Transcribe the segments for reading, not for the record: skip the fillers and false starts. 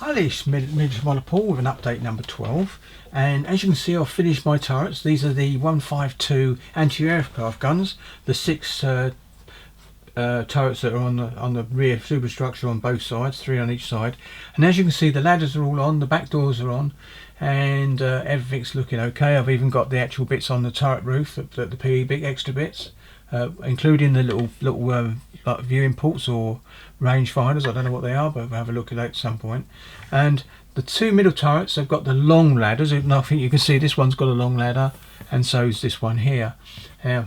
Hi, this is Paul with an update number 12, and as you can see I've finished my turrets. These are the 152 anti-aircraft guns, the 6 turrets that are on the rear superstructure on both sides, 3 on each side, and as you can see the ladders are all on, the back doors are on, and everything's looking okay. I've even got the actual bits on the turret roof, the PE big extra bits, including the little like viewing ports or range finders. I don't know what they are, but we'll have a look at that at some point. And the 2 middle turrets have got the long ladders, and I think you can see this one's got a long ladder, and so is this one here.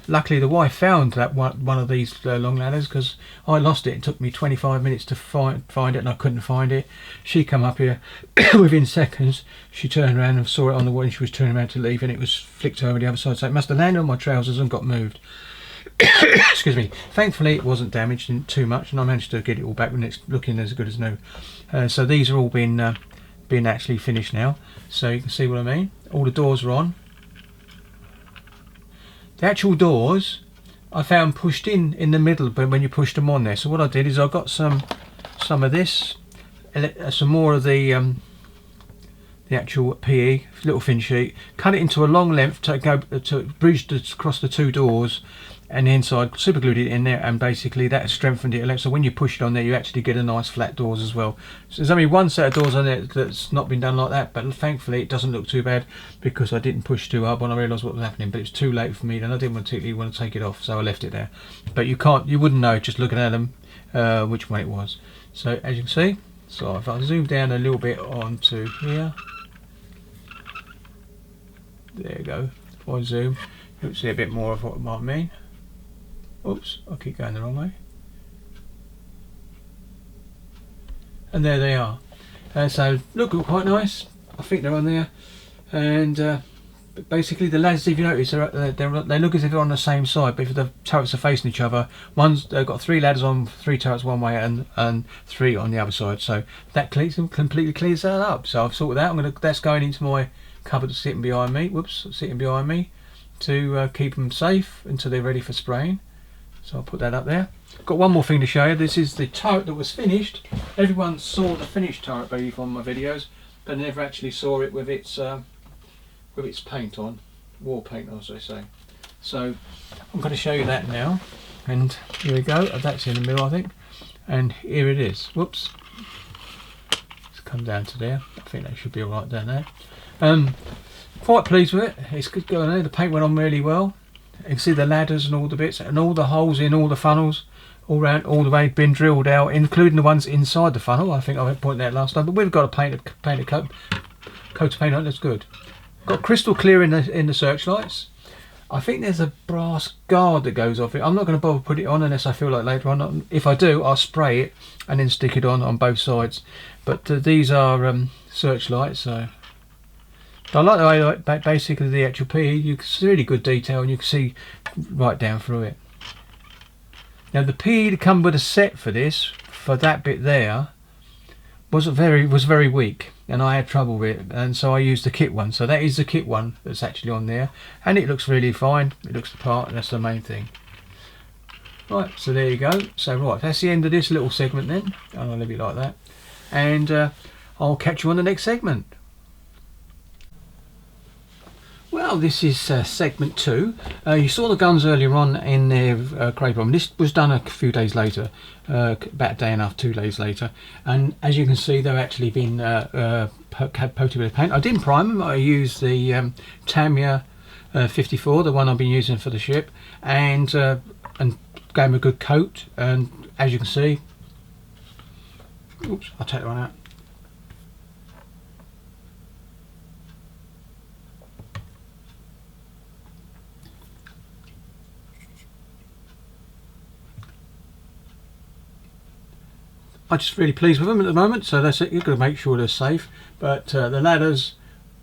Luckily the wife found that one of these long ladders, because I lost it. It took me 25 minutes to find it, and I couldn't find it. She come up here within seconds. She turned around and saw it on the wall, and she was turning around to leave, and it was flicked over the other side, so it must have landed on my trousers and got moved. Excuse me. Thankfully it wasn't damaged too much, and I managed to get it all back when it's looking as good as new. So these are all been actually finished now, so you can see what I mean. All the doors are on. The actual doors I found pushed in the middle, but when you pushed them on there, so what I did is I got some of this, some more of the actual PE little thin sheet, cut it into a long length to bridge across the 2 doors, and the inside super glued it in there, and basically that strengthened it, so when you push it on there you actually get a nice flat doors as well. So there's only one set of doors on there that's not been done like that, but thankfully it doesn't look too bad, because I didn't push too hard when I realised what was happening, but it's too late for me, and I didn't particularly want to take it off, so I left it there. But you wouldn't know just looking at them which one it was. So as you can see, so if I zoom down a little bit onto here, there you go. If I zoom, you'll see a bit more of what it might mean. Oops, I keep going the wrong way. And there they are. So look quite nice. I think they're on there. And basically the ladders, if you notice, they look as if they're on the same side, but if the turrets are facing each other, they've got 3 ladders on, 3 turrets one way, and 3 on the other side. So that completely clears that up. So I've sorted that. That's going into my cupboard sitting behind me. Whoops, sitting behind me, to keep them safe until they're ready for spraying. So I'll put that up there. Got one more thing to show you. This is the turret that was finished. Everyone saw the finished turret beef on my videos, but never actually saw it with its paint on, war paint as they say. So I'm going to show you that now, and here we go. That's in the middle, I think, and here it is. Whoops, it's come down to there. I think that should be all right down there. Quite pleased with it. It's good going there. The paint went on really well. You can see the ladders and all the bits, and all the holes in all the funnels all round, all the way been drilled out, including the ones inside the funnel. I think I pointed out last time, but we've got a coat of paint on. That's good. Got crystal clear in the searchlights. I think there's a brass guard that goes off it. I'm not going to bother put it on unless I feel like later on. If I do, I'll spray it and then stick it on both sides. But these are searchlights, so I like the way basically the actual PE, you can see really good detail, and you can see right down through it. Now the PE to come with a set for this, for that bit there, was very weak, and I had trouble with it, and so I used the kit one. So that is the kit one that's actually on there, and it looks really fine. It looks the part, and that's the main thing. Right, so there you go. So right, that's the end of this little segment then, and I'll leave it like that, and I'll catch you on the next segment. Well, this is segment 2. You saw the guns earlier on in the Grey Bomb. This was done a few days later, about a day and a half, 2 days later. And as you can see, they've actually been coated with paint. I didn't prime them. I used the Tamiya 54, the one I've been using for the ship, and gave them a good coat. And as you can see, oops, I'll take that one out. I'm just really pleased with them at the moment, so that's it. You've got to make sure they're safe. But the ladders,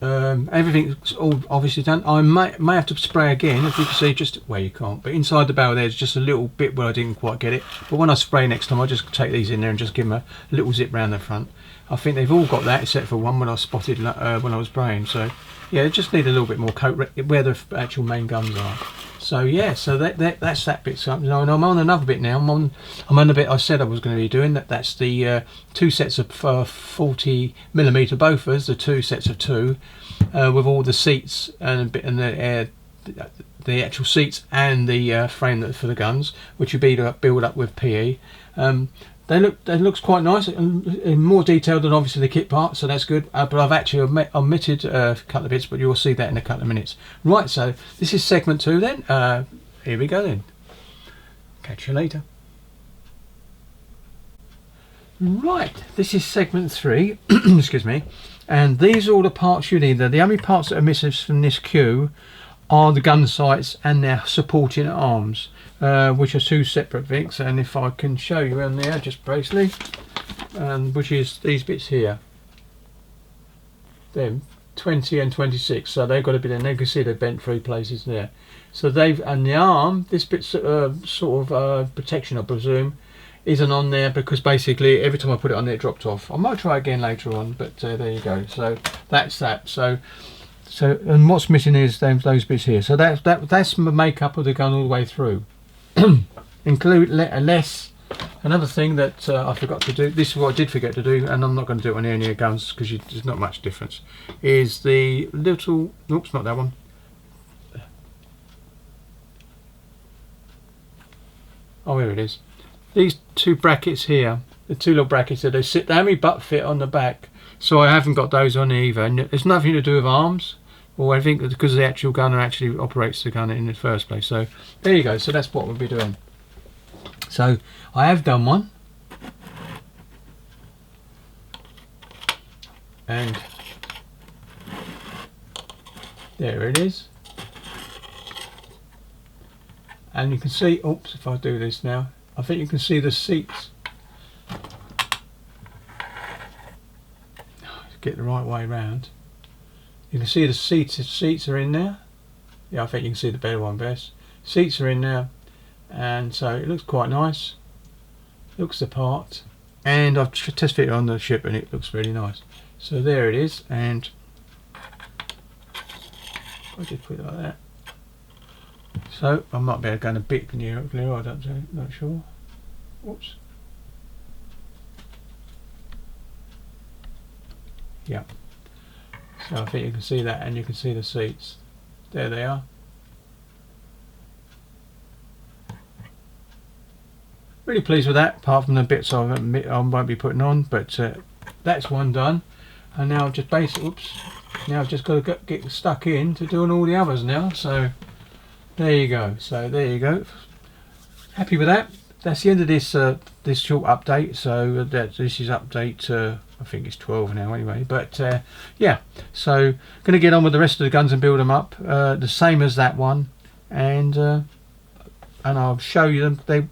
everything's all obviously done. I may have to spray again, as you can see, just well, you can't, but inside the barrel there's just a little bit where I didn't quite get it. But when I spray next time, I'll just take these in there and just give them a little zip round the front. I think they've all got that except for one when I spotted when I was spraying. So yeah, they just need a little bit more coat where the actual main guns are. So yeah, so that's that bit. So, and I'm on another bit now. I'm on the bit I said I was going to be doing. That's the 2 sets of 40mm bofors, the 2 sets of 2, with all the seats and the actual seats and the frame for the guns, which would be built up with PE. They looks quite nice, in more detail than obviously the kit part, so that's good. But I've actually omitted a couple of bits, but you'll see that in a couple of minutes. Right, so this is segment 2 then. Here we go then. Catch you later. Right, this is segment 3. Excuse me. And these are all the parts you need. The only parts that are missing from this queue are the gun sights and their supporting arms, which are 2 separate things. And if I can show you on there just briefly, which is these bits here, them 20 and 26, so they've got to be there, and you can see they're bent 3 places there. So and the arm, this bit's sort of protection, I presume, isn't on there because basically every time I put it on there it dropped off. I might try again later on, but there you go. So that's that. So and what's missing is those bits here. So that's the makeup of the gun all the way through. Include another thing that I forgot to do. This is what I did forget to do, and I'm not going to do it on any guns because there's not much difference. Is the little, oops, not that one. Oh, here it is. These 2 brackets here, the 2 little brackets there, they only butt fit on the back, so I haven't got those on either. And it's nothing to do with arms or anything, because the actual gunner actually operates the gun in the first place. So there you go. So that's what we'll be doing. So I have done one, and there it is. And you can see, oops, if I do this now, I think you can see the seats. Get the right way round. You can see the seats are in there. Yeah, I think you can see the better one best. Seats are in there, and so it looks quite nice. Looks the part, and I've test fitted on the ship, and it looks really nice. So there it is, and I just put it like that. So I might be able to go a bit nearer, I don't know, not sure. Oops. Yeah. So I think you can see that, and you can see the seats. There they are. Really pleased with that, apart from the bits I won't be putting on, but that's one done. And now I've just now I've just got to get stuck in to doing all the others now. So there you go. So there you go. Happy with that. That's the end of this this short update. So this is update I think it's 12 now anyway, but yeah, so going to get on with the rest of the guns and build them up the same as that one, and I'll show you them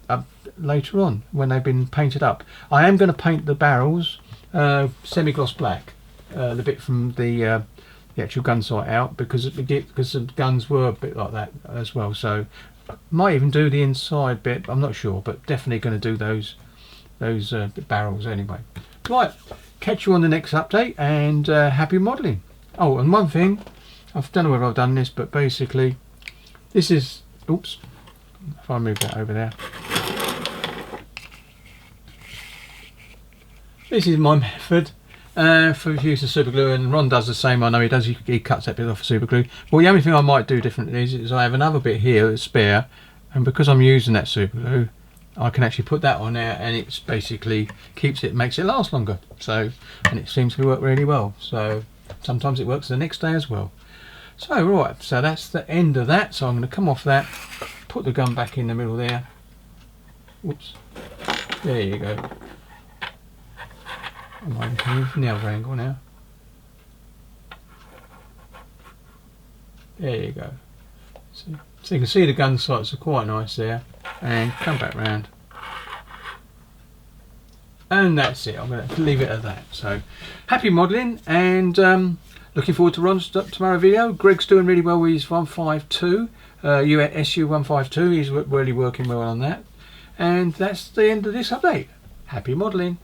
later on when they've been painted up. I am going to paint the barrels semi-gloss black, the bit from the actual gun sight out, because the guns were a bit like that as well. So might even do the inside bit, I'm not sure, but definitely going to do those barrels anyway. Right, catch you on the next update, and happy modelling. Oh, and one thing, I don't know whether I've done this, but basically this is, oops, if I move that over there, this is my method for using super glue, and Ron does the same. I know he does, he cuts that bit off of super glue. Well, the only thing I might do differently is I have another bit here that's spare, and because I'm using that super glue, I can actually put that on there, and it's basically makes it last longer. So, and it seems to work really well. So sometimes it works the next day as well. So right, so that's the end of that. So I'm going to come off that, put the gun back in the middle there. Whoops, there you go. I might move from the other angle now. There you go. So you can see the gun sights are quite nice there, and come back round, and that's it. I'm going to leave it at that. So happy modelling, and looking forward to Ron's tomorrow video. Greg's doing really well with his 152 SU 152. He's really working well on that, and that's the end of this update. Happy modelling.